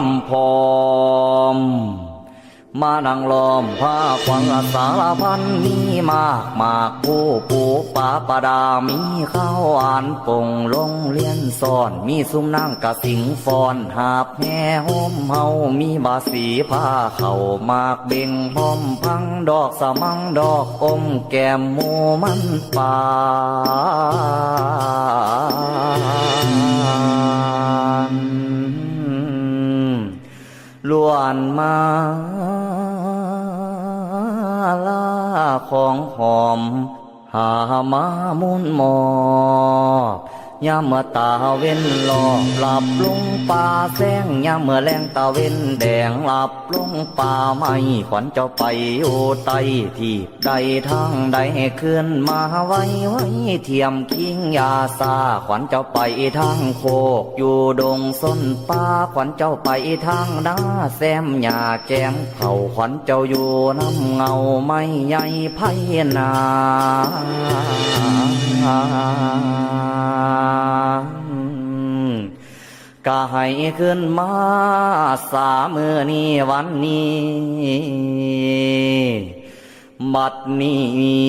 พร้อมมานั่งล้อมผ้าขวัญสารพันมีมากมากผู้ปูป่าประดามีข้าวอ่านปงลงเลียนซ่อนมีซุ้มนั่งกะสิงฟอนหาบแห่ห่มเฮามีบาสีผ้าเข่ามากเบ่งพร้อมพังดอกสะมังดอกอมแก้มหมูมันป่าล้วนมาลาของหอมหามามุนหมอบยามเมื่อตาเว้นหลอบหลับลงป่าแสงยามเมื่อแรงตาเว้นแดงหลับลงป่าไม่ขวัญเจ้าไปโอไตที่ใดทางใดขึ้นมาไว้เทียมคิงยาซาขวัญเจ้าไปทางโคกอยู่ดงส้นป่าขวัญเจ้าไปทางนาแซมหญ้าแกมเขาขวัญเจ้าอยู่น้ำเงาไม่ใหญ่ไพนาก็ให้ขึ้นมาสามือนี้วันนี้บัดนี้